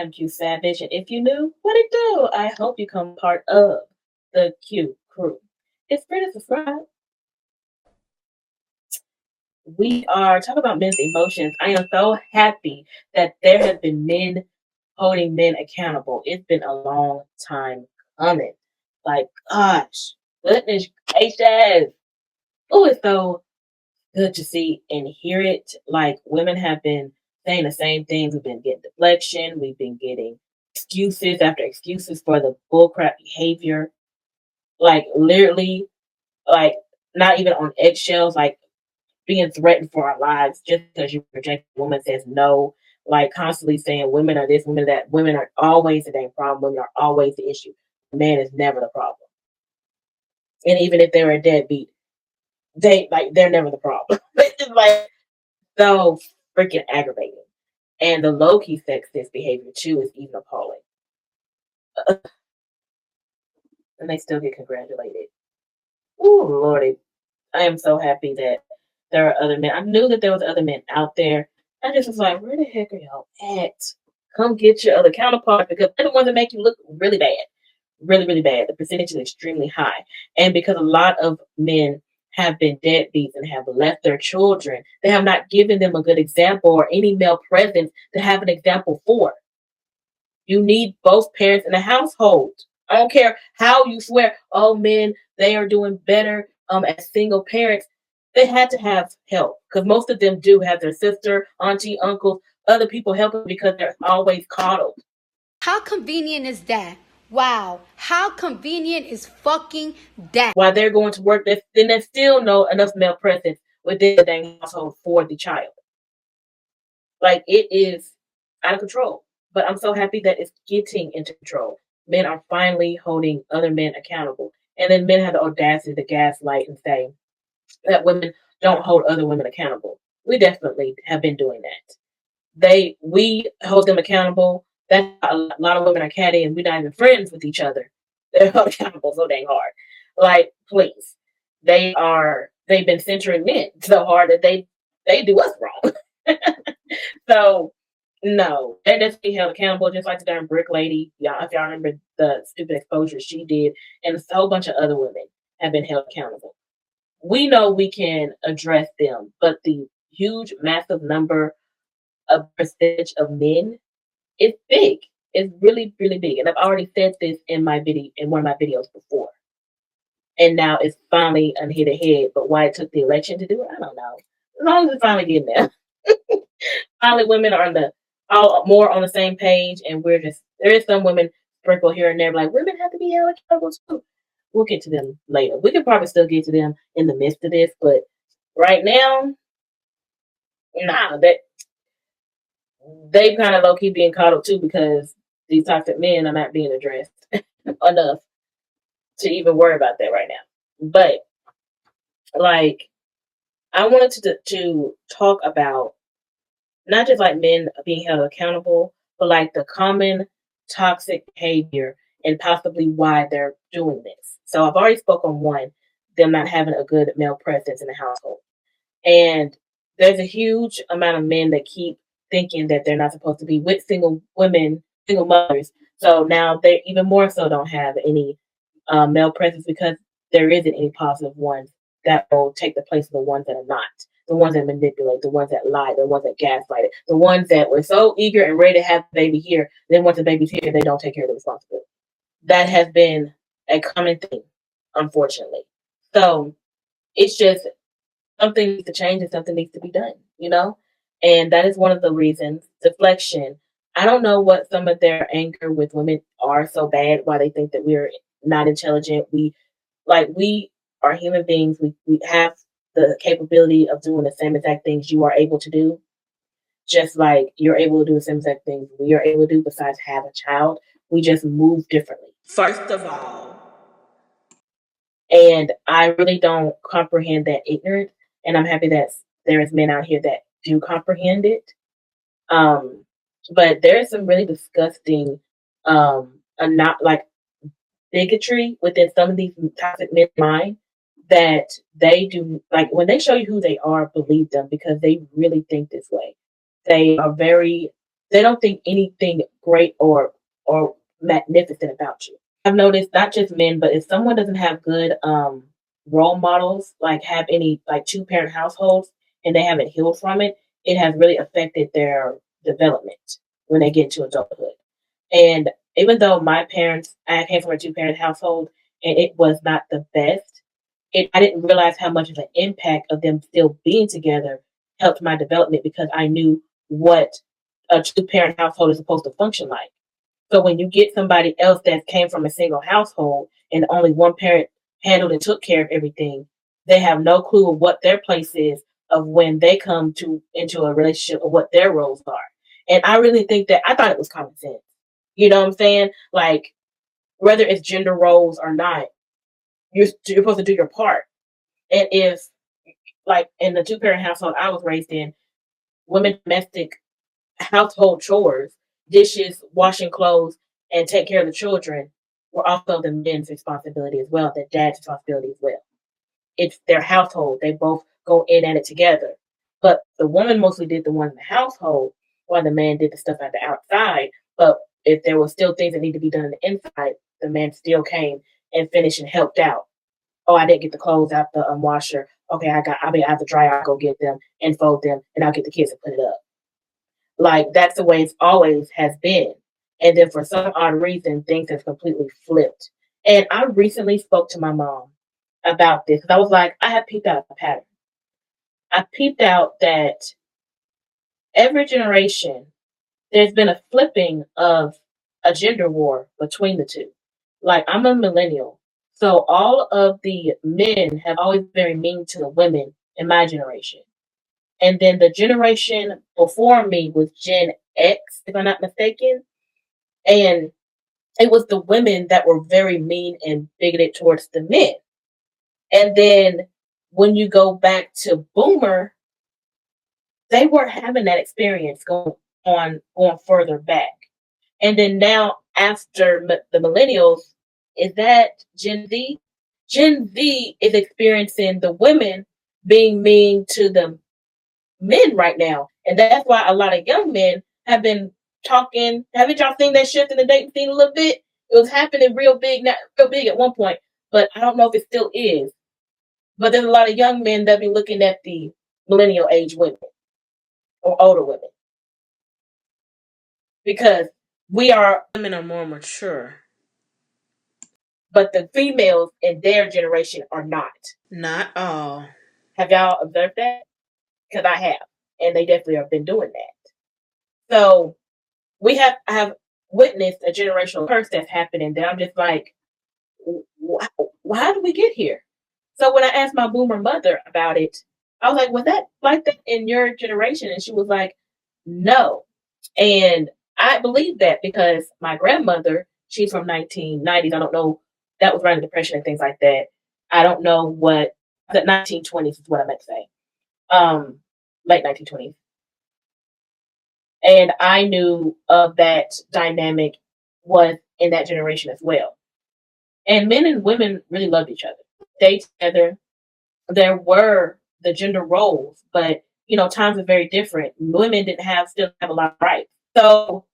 am Q Savage, and if you knew what it do, I hope you come part of the Q crew. It's free to subscribe. We are talking about men's emotions. I am so happy that there have been men holding men accountable. It's been a long time coming. Like, gosh, goodness gracious. Oh, it's so good to see and hear it. Like, women have been saying the same things. We've been getting deflection. We've been getting excuses after excuses for the bullcrap behavior. Like, literally, like, not even on eggshells. Like, being threatened for our lives just because you reject a woman says no, like constantly saying women are this, women are that, women are always the damn problem, women are always the issue. Man is never the problem. And even if they're a deadbeat, they're never the problem. It's just like so freaking aggravating. And the low key sexist behavior too is even appalling. And they still get congratulated. Ooh, Lordy. I am so happy that there are other men. I knew that there was other men out there. I just was like, where the heck are y'all at? Come get your other counterpart because they're the ones that make you look really bad. Really, really bad. The percentage is extremely high. And because a lot of men have been deadbeats and have left their children, they have not given them a good example or any male presence to have an example for. You need both parents in the household. I don't care how you swear, oh, men, they are doing better as single parents. They had to have help because most of them do have their sister, auntie, uncle, other people helping because they're always coddled. How convenient is that? Wow. How convenient is fucking that? While they're going to work, then there's still no enough male presence within the dang household for the child. Like it is out of control. But I'm so happy that it's getting into control. Men are finally holding other men accountable. And then men have the audacity to gaslight and say that women don't hold other women accountable. We definitely have been doing that. We hold them accountable. That's a lot of women are catty and we're not even friends with each other. They're held accountable so dang hard. Like, please. They've been censoring men so hard that they do us wrong. So no, they just be held accountable, just like the darn brick lady. Y'all, if y'all remember the stupid exposure she did, and a whole bunch of other women have been held accountable. We know we can address them, but the huge, massive number of percentage of men is big. It's really, really big. And I've already said this in one of my videos before. And now it's finally hit ahead. But why it took the election to do it, I don't know. As long as it's finally getting there. Finally, women are all more on the same page, and there is some women sprinkle here and there, like women have to be held accountable too. We'll get to them later. We can probably still get to them in the midst of this, but right now, nah, that they kind of low key being coddled too because these toxic men are not being addressed enough to even worry about that right now. But like, I wanted to talk about not just like men being held accountable, but like the common toxic behavior and possibly why they're doing this. So I've already spoke on one, them not having a good male presence in the household. And there's a huge amount of men that keep thinking that they're not supposed to be with single women, single mothers. So now they even more so don't have any male presence because there isn't any positive ones that will take the place of the ones that are not. The ones that manipulate, the ones that lie, the ones that gaslight it, the ones that were so eager and ready to have the baby here, then once the baby's here, they don't take care of the responsibility. That has been a common thing, unfortunately. So it's just something needs to change and something needs to be done, you know? And that is one of the reasons. Deflection. I don't know what some of their anger with women are so bad, why they think that we're not intelligent. We are human beings. We have the capability of doing the same exact things you are able to do, just like you're able to do the same exact things we are able to do besides have a child. We just move differently. First of all. And I really don't comprehend that ignorance. And I'm happy that there is men out here that do comprehend it. But there is some really disgusting, not like bigotry within some of these toxic men's mind that they do. Like when they show you who they are, believe them because they really think this way. They are very They don't think anything great or magnificent about you. I've noticed not just men, but if someone doesn't have good role models, like have any like two parent households, and they haven't healed from it, it has really affected their development when they get into adulthood. And even though my parents, I came from a two parent household, and it was not the best, I didn't realize how much of an impact of them still being together helped my development because I knew what a two parent household is supposed to function like. So when you get somebody else that came from a single household and only one parent handled and took care of everything, they have no clue of what their place is of when they come to into a relationship or what their roles are. And I really think that I thought it was common sense. You know what I'm saying? Like whether it's gender roles or not, you're supposed to do your part. And if like in the two parent household I was raised in, women domestic household chores, dishes, washing clothes, and take care of the children were also the men's responsibility as well, the dad's responsibility as well. It's their household. They both go in at it together. But the woman mostly did the one in the household while the man did the stuff at the outside. But if there was still things that need to be done on the inside, the man still came and finished and helped out. Oh, I didn't get the clothes out the washer. Okay, I'll be out the dryer. I'll go get them and fold them, and I'll get the kids to put it up. Like that's the way it's always has been. And then for some odd reason, things have completely flipped. And I recently spoke to my mom about this because I was like, I have peeped out a pattern. I peeped out that every generation there's been a flipping of a gender war between the two. Like I'm a millennial, so all of the men have always been very mean to the women in my generation. And then the generation before me was Gen X, if I'm not mistaken. And it was the women that were very mean and bigoted towards the men. And then when you go back to Boomer, they weren't having that experience going further back. And then now after the millennials, is that Gen Z? Gen Z is experiencing the women being mean to the men right now. And that's why a lot of young men have been talking. Haven't y'all seen that shift in the dating scene a little bit? It was happening real big, not real big at one point, but I don't know if it still is. But there's a lot of young men that be looking at the millennial age women or older women because women are more mature, but the females in their generation are not. Not all. Have y'all observed that? Because I have, and they definitely have been doing that. So I have witnessed a generational curse that's happening that I'm just like, why did we get here? So when I asked my boomer mother about it, I was like, was that like that in your generation? And she was like, no. And I believe that because my grandmother, she's from 1990s. I don't know, that was around the Depression and things like that. I don't know what, the 1920s is what I meant to say. Late 1920s. And I knew of that dynamic was in that generation as well. And men and women really loved each other. They together. There were the gender roles, but times are very different. Women didn't still have a lot of rights. So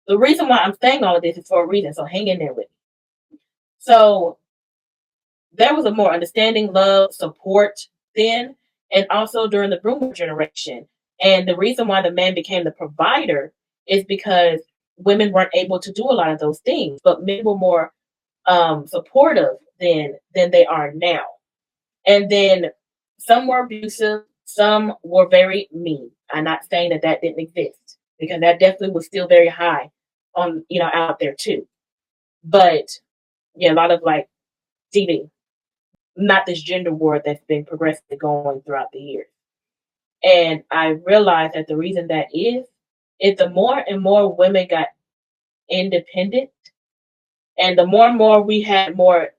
the reason why I'm saying all of this is for a reason. So hang in there with me. So there was a more understanding, love, support then, and also during the boomer generation. And the reason why the man became the provider is because women weren't able to do a lot of those things, but men were more supportive than they are now. And then some were abusive, some were very mean. I'm not saying that didn't exist because that definitely was still very high on out there too. But yeah, a lot of like DV, not this gender war that's been progressively going throughout the years. And I realized that the reason that is the more and more women got independent, and the more and more we had more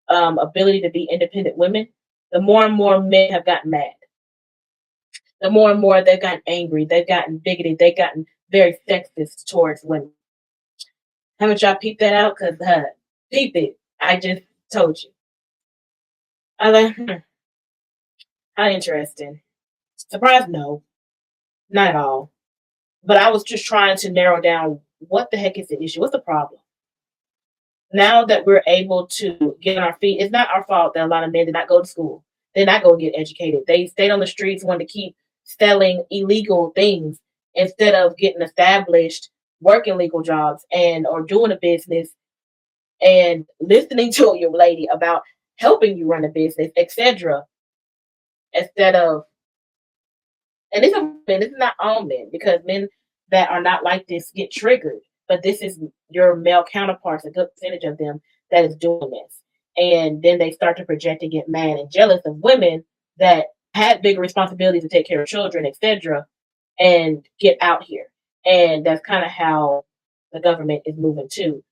ability to be independent women, the more and more men have gotten mad. The more and more they've gotten angry, they've gotten bigoted, they've gotten very sexist towards women. Haven't y'all peeped that out? Because peep it. I just told you. I was like, how interesting. Surprised? No, not at all. But I was just trying to narrow down what the heck is the issue? What's the problem? Now that we're able to get on our feet, it's not our fault that a lot of men did not go to school. They're not going to get educated. They stayed on the streets, wanting to keep selling illegal things instead of getting established, working legal jobs and or doing a business and listening to your lady about helping you run a business, etc. Instead of, and this is men, this is not all men, because men that are not like this get triggered. But this is your male counterparts, a good percentage of them that is doing this. And then they start to project and get mad and jealous of women that had bigger responsibilities to take care of children, etc., and get out here. And that's kind of how the government is moving too.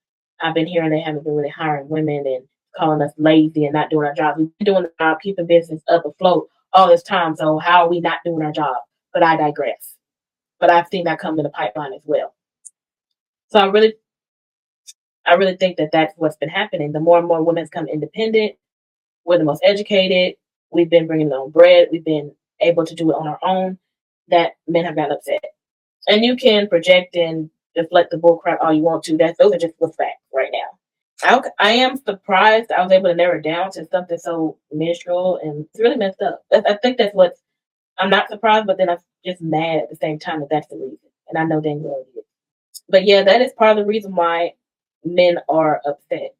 I've been hearing they haven't been really hiring women and calling us lazy and not doing our job. We've been doing the job, keeping business up afloat all this time. So how are we not doing our job? But I digress. But I've seen that come in the pipeline as well. So I really think that that's what's been happening. The more and more women come independent, we're the most educated. We've been bringing our own bread. We've been able to do it on our own. That men have gotten upset. And you can project and deflect the bullcrap all you want to. Those are just the facts right now. I am surprised I was able to narrow it down to something so minuscule, and it's really messed up. I think that's what I'm not surprised, but then I'm just mad at the same time that that's the reason. And I know dang well it is. But yeah, that is part of the reason why men are upset.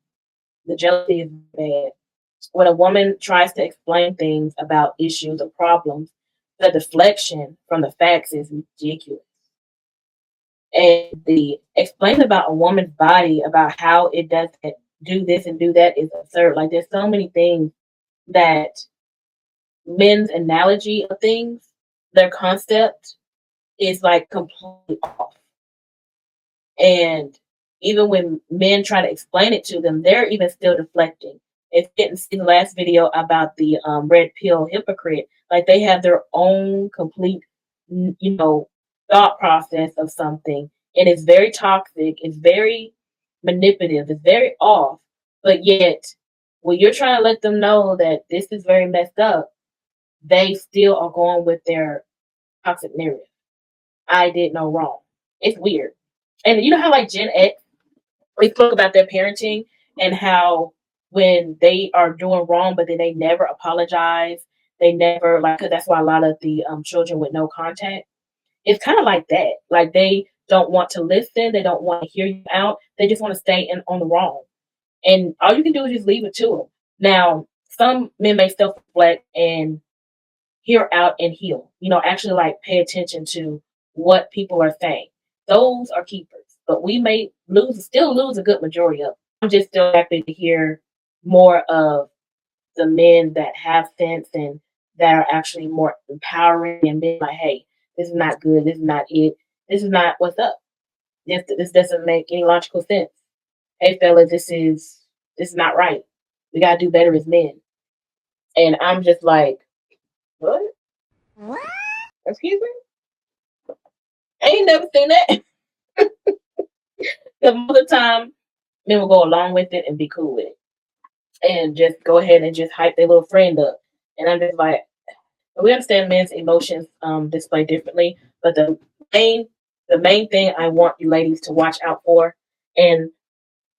The jealousy is bad. When a woman tries to explain things about issues or problems, the deflection from the facts is ridiculous. And the explain about a woman's body, about how it doesn't do this and do that, is absurd. Like, there's so many things that men's analogy of things, their concept is like completely off. And even when men try to explain it to them, they're even still deflecting. If you didn't see the last video about the red pill hypocrite, like, they have their own complete, thought process of something, and it's very toxic, it's very manipulative, it's very off. But yet, when you're trying to let them know that this is very messed up, they still are going with their toxic narrative. I did no wrong. It's weird. And you know how, like, Gen X, we spoke about their parenting and how when they are doing wrong, but then they never apologize. They never, like, 'cause that's why a lot of the children with no contact, it's kind of like that. Like, they don't want to listen. They don't want to hear you out. They just want to stay on the wrong. And all you can do is just leave it to them. Now, some men may self reflect and hear out and heal. Actually, like, pay attention to what people are saying. Those are keepers. But we may still lose a good majority of them. I'm just still happy to hear more of the men that have sense and that are actually more empowering and being like, hey, this is not good. This is not it. This is not what's up. This doesn't make any logical sense. Hey, fellas, this is not right. We gotta do better as men. And I'm just like, what? What? Excuse me? I ain't never seen that. The most of the time, men will go along with it and be cool with it, and just go ahead and just hype their little friend up. And I'm just like, we understand men's emotions display differently, but main the main thing I want you ladies to watch out for, and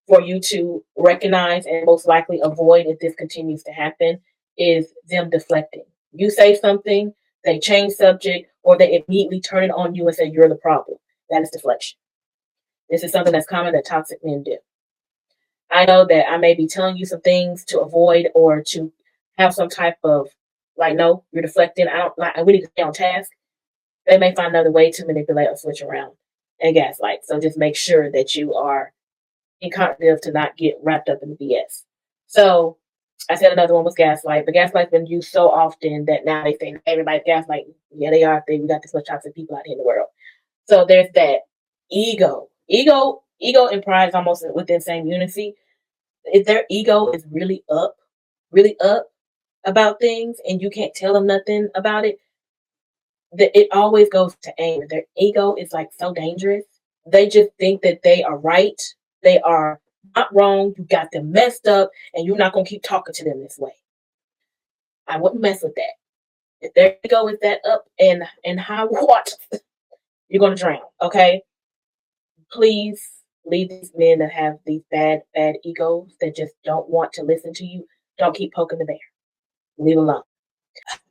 for you to recognize and most likely avoid if this continues to happen, is them deflecting. You say something, they change subject, or they immediately turn it on you and say you're the problem. That is deflection. This is something that's common that toxic men do. I know that I may be telling you some things to avoid or to have some type of, like, no, you're deflecting. I don't like. We need to stay on task. They may find another way to manipulate or switch around and gaslight. So just make sure that you are incognito to not get wrapped up in the BS. So I said another one was gaslight, but gaslight's been used so often that now they think everybody's gaslighting. Yeah, they are. We got this much toxic people out here in the world. So there's that. Ego and pride is almost within the same unity. If their ego is really up about things, and you can't tell them nothing about it, it always goes to anger. Their ego is like so dangerous. They just think that they are right. They are not wrong. You got them messed up, and you're not gonna keep talking to them this way. I wouldn't mess with that. If their ego is that up and high, what? You're going to drown. Okay. Please leave these men that have these bad egos that just don't want to listen to you. Don't keep poking the bear. Leave alone.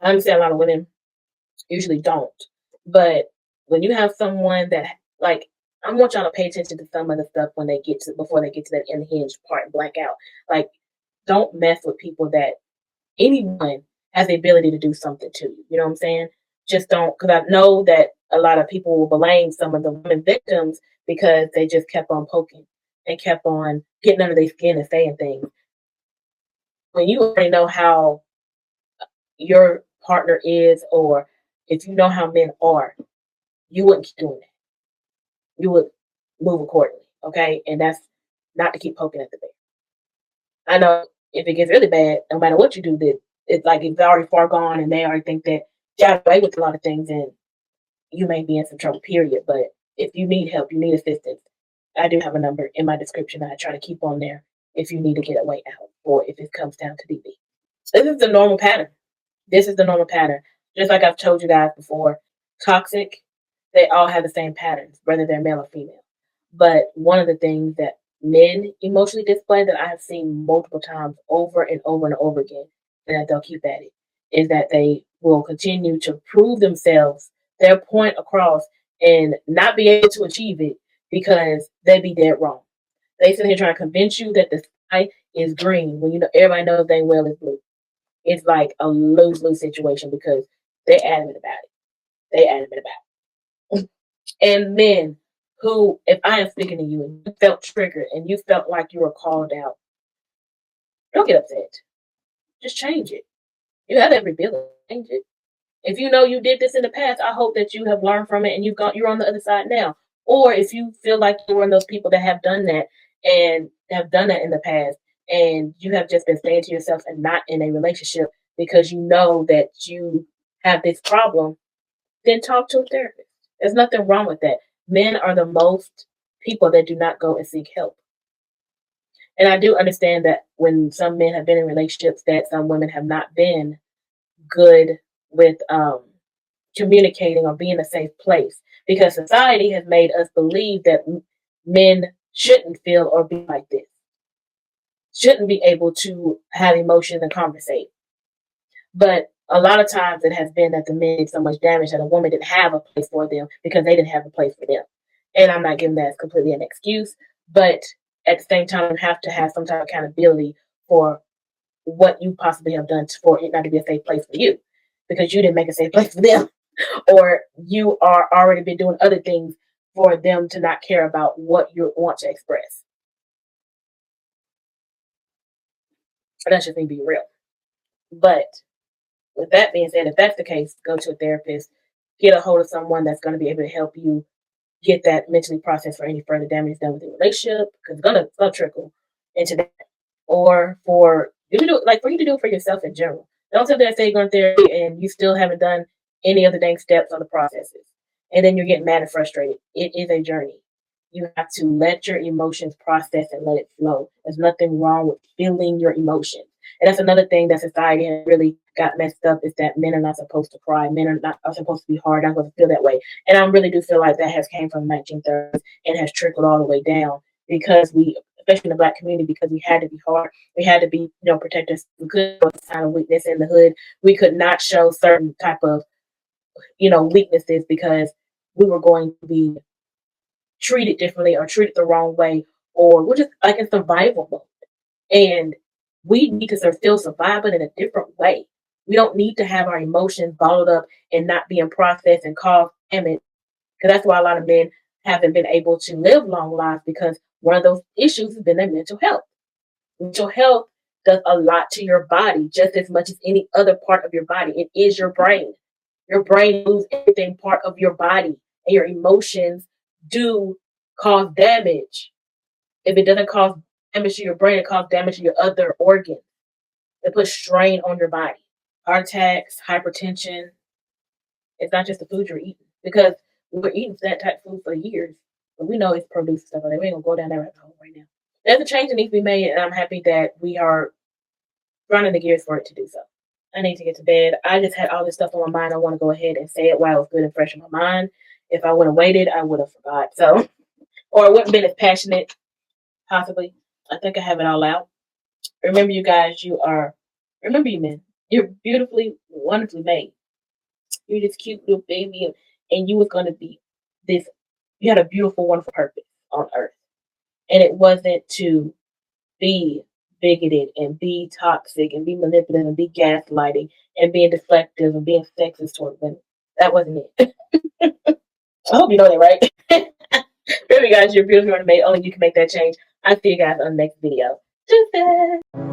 I understand a lot of women usually don't. But when you have someone that, like, I want y'all to pay attention to some of the stuff when they get to, before they get to that unhinged part and black out. Like, don't mess with people that anyone has the ability to do something to you. You know what I'm saying? Just don't, because I know that a lot of people will blame some of the women victims because they just kept on poking and kept on getting under their skin and saying things. When you already know how your partner is, or if you know how men are, you wouldn't keep doing that. You would move accordingly, okay? And that's not to keep poking at the bear. I know if it gets really bad, no matter what you do, that it's like it's already far gone, and they already think that you got away with a lot of things, and you may be in some trouble. Period. But if you need help, you need assistance, I do have a number in my description that I try to keep on there if you need to get a way out, or if it comes down to DV. This is the normal pattern. This is the normal pattern. Just like I've told you guys before, toxic, they all have the same patterns, whether they're male or female. But one of the things that men emotionally display that I have seen multiple times over and over and over again, and that they'll keep at it, is that they will continue to prove themselves, their point across, and not be able to achieve it because they be dead wrong. They sit here trying to convince you that the sky is green when you know everybody knows they well is blue. It's like a lose-lose situation because they're adamant about it. They adamant about it. And men who, if I am speaking to you and you felt triggered and you felt like you were called out, don't get upset. Just change it. You have every ability to change it. If you know you did this in the past, I hope that you have learned from it and you're on the other side now. Or if you feel like you're one of those people that have done that and have done that in the past, and you have just been staying to yourself and not in a relationship because you know that you have this problem, then talk to a therapist. There's nothing wrong with that. Men are the most people that do not go and seek help. And I do understand that when some men have been in relationships, that some women have not been good with communicating or being a safe place, because society has made us believe that men shouldn't feel or be like this, shouldn't be able to have emotions and conversate. But a lot of times it has been that the men did so much damage that a woman didn't have a place for them because they didn't have a place for them. And I'm not giving that as completely an excuse, but at the same time, you have to have some type of accountability for what you possibly have done for it not to be a safe place for you, because you didn't make a safe place for them, or you are already been doing other things for them to not care about what you want to express. That's just me being real. But with that being said, if that's the case, go to a therapist, get a hold of someone that's going to be able to help you get that mentally processed for any further damage done with the relationship, because it's gonna trickle into that. Or for you to do it, like for you to do it for yourself in general. Don't sit there and say you're going to therapy and you still haven't done any of the dang steps on the processes, and then you're getting mad and frustrated. It is a journey. You have to let your emotions process and let it flow. There's nothing wrong with feeling your emotions. And that's another thing that society has really got messed up, is that men are not supposed to cry. Men are supposed to be hard, not supposed to feel that way. And I really do feel like that has came from the 1930s and has trickled all the way down, because we, especially in the Black community, because we had to be hard. We had to be, protect us. We couldn't show a sign of weakness in the hood. We could not show certain type of, weaknesses, because we were going to be treated differently or treated the wrong way, or we're just like in survival mode. And we need to still survive, but in a different way. We don't need to have our emotions bottled up and not being processed and cause damage. Because that's why a lot of men haven't been able to live long lives, because one of those issues has been their mental health. Mental health does a lot to your body, just as much as any other part of your body. It is your brain. Your brain moves everything part of your body, and your emotions do cause damage. If it doesn't cause damage to your brain, it causes damage to your other organs. It puts strain on your body. Heart attacks, hypertension. It's not just the food you're eating, because we were eating that type of food for years, but we know it's produced stuff like that. We ain't gonna go down that rabbit hole right now. There's a change that needs to be made, and I'm happy that we are running the gears for it to do so. I need to get to bed. I just had all this stuff on my mind. I want to go ahead and say it while it's good and fresh in my mind. If I would have waited, I would have forgot. So, or I wouldn't have been as passionate, possibly. I think I have it all out. Remember, you guys, remember you men, you're beautifully, wonderfully made. You're this cute little baby, and you was going to be this, you had a beautiful, wonderful purpose on earth. And it wasn't to be bigoted and be toxic and be manipulative and be gaslighting and being deflective and being sexist toward women. That wasn't it. I hope you know that, right? Remember, guys, you're beautiful and made. Only you can make that change. I'll see you guys on the next video. Tuesday.